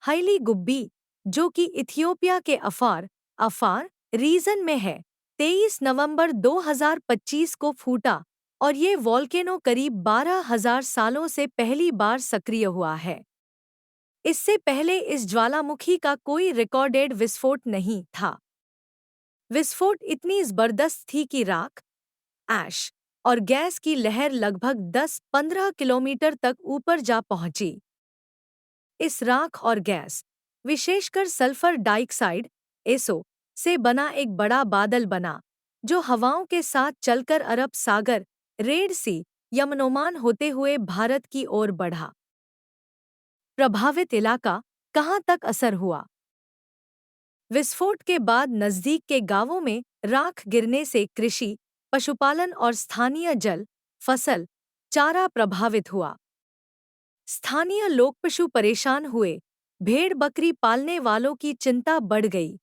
Highly Gubbi, जो कि Ethiopia के अफार रीजन में है, 23 नवंबर 2025 को फूटा और ये वॉल्केनो करीब 12,000 सालों से पहली बार सक्रिय हुआ है। इससे पहले इस ज्वालामुखी का कोई रिकॉर्डेड विस्फोट नहीं था। विस्फोट इतनी जबरदस्त थी कि राख, ऐश और गैस की लहर लगभग 10-15 किलोमीटर तक ऊपर जा पहुंची। इस राख और गैस, विशेषकर सल्फर डाइऑक्साइड एसओ से बना एक बड़ा बादल बना, जो हवाओं के साथ चलकर अरब सागर, रेड सी, यमनोमान होते हुए भारत की ओर बढ़ा। प्रभावित इलाका, कहां तक असर हुआ? विस्फोट के बाद नजदीक के गांवों में राख गिरने से कृषि, पशुपालन और स्थानीय जल, फसल, चारा प्रभावित हुआ। स्थानीय लोग पशु परेशान हुए, भेड़ बकरी पालने वालों की चिंता बढ़ गई।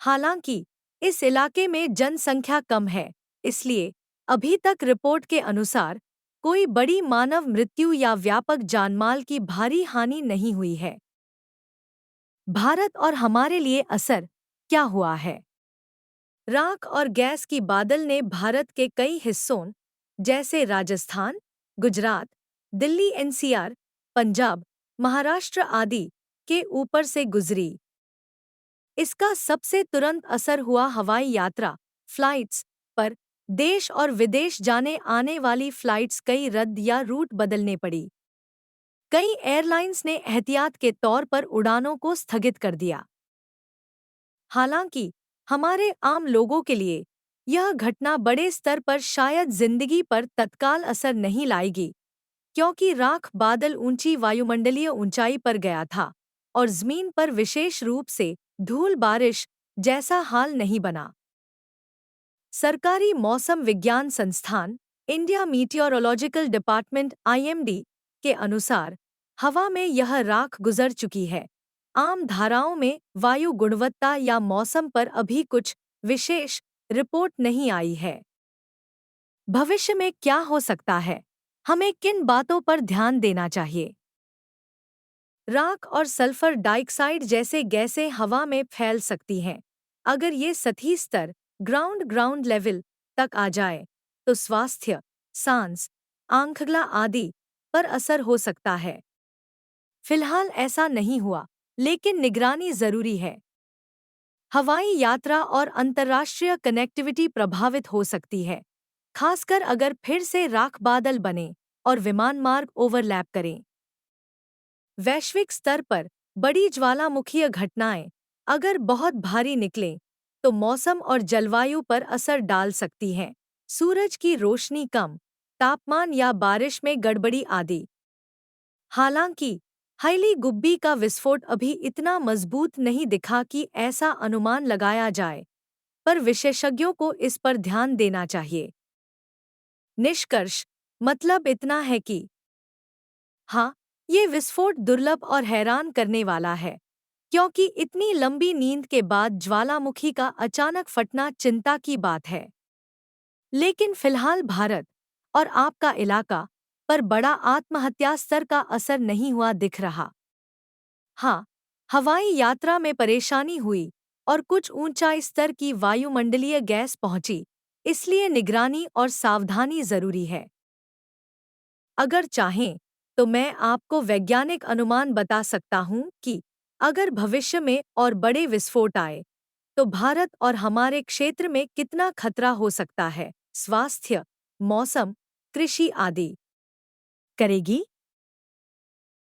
हालांकि इस इलाके में जनसंख्या कम है, इसलिए अभी तक रिपोर्ट के अनुसार कोई बड़ी मानव मृत्यु या व्यापक जानमाल की भारी हानि नहीं हुई है। भारत और हमारे लिए असर क्या हुआ है? राख और गैस की बादल ने भारत के कई हिस्सों, जैसे राजस्थान, गुजरात, दिल्ली एनसीआर, पंजाब, महाराष्ट्र आदि के ऊपर से गुजरी। इसका सबसे तुरंत असर हुआ हवाई यात्रा, फ्लाइट्स पर। देश और विदेश जाने आने वाली फ्लाइट्स कई रद्द या रूट बदलने पड़ी। कई एयरलाइंस ने एहतियात के तौर पर उड़ानों को स्थगित कर दिया। हालांकि हमारे आम लोगों के लिए यह घटना बड़े स्तर पर शायद जिंदगी पर तत्काल असर नहीं लाएगी, क्योंकि राख बादल ऊंची वायुमंडलीय ऊंचाई पर गया था और जमीन पर विशेष रूप से धूल बारिश जैसा हाल नहीं बना। सरकारी मौसम विज्ञान संस्थान, इंडिया मीटियोरोलॉजिकल डिपार्टमेंट (IMD) के अनुसार हवा में यह राख गुजर चुकी है। आम धाराओं में वायु गुणवत्ता या मौसम पर अभी कुछ विशेष रिपोर्ट नहीं आई है। भविष्य में क्या हो सकता है? हमें किन बातों पर ध्यान देना चाहिए? राख और सल्फर डाइऑक्साइड जैसे गैसें हवा में फैल सकती हैं। अगर ये सतही स्तर ग्राउंड लेवल तक आ जाए, तो स्वास्थ्य, सांस, आंखला आदि पर असर हो सकता है। फिलहाल ऐसा नहीं हुआ, लेकिन निगरानी जरूरी है। हवाई यात्रा और अंतर्राष्ट्रीय कनेक्टिविटी प्रभावित हो सकती है, खासकर अगर फिर से राख बादल बने और विमान मार्ग ओवरलैप करें। वैश्विक स्तर पर बड़ी ज्वालामुखीय घटनाएं अगर बहुत भारी निकलें, तो मौसम और जलवायु पर असर डाल सकती हैं। सूरज की रोशनी कम, तापमान या बारिश में गड़बड़ी आदि। हालांकि हाइली गुब्बी का विस्फोट अभी इतना मजबूत नहीं दिखा कि ऐसा अनुमान लगाया जाए, पर विशेषज्ञों को इस पर ध्यान देना चाहिए। निष्कर्ष मतलब इतना है कि हाँ, ये विस्फोट दुर्लभ और हैरान करने वाला है, क्योंकि इतनी लंबी नींद के बाद ज्वालामुखी का अचानक फटना चिंता की बात है। लेकिन फिलहाल भारत और आपका इलाका पर बड़ा आत्महत्या स्तर का असर नहीं हुआ दिख रहा। हाँ, हवाई यात्रा में परेशानी हुई और कुछ ऊंचाई स्तर की वायुमंडलीय गैस पहुंची, इसलिए निगरानी और सावधानी जरूरी है। अगर चाहें तो मैं आपको वैज्ञानिक अनुमान बता सकता हूं कि अगर भविष्य में और बड़े विस्फोट आए, तो भारत और हमारे क्षेत्र में कितना खतरा हो सकता है। स्वास्थ्य, मौसम, कृषि आदि करेगी।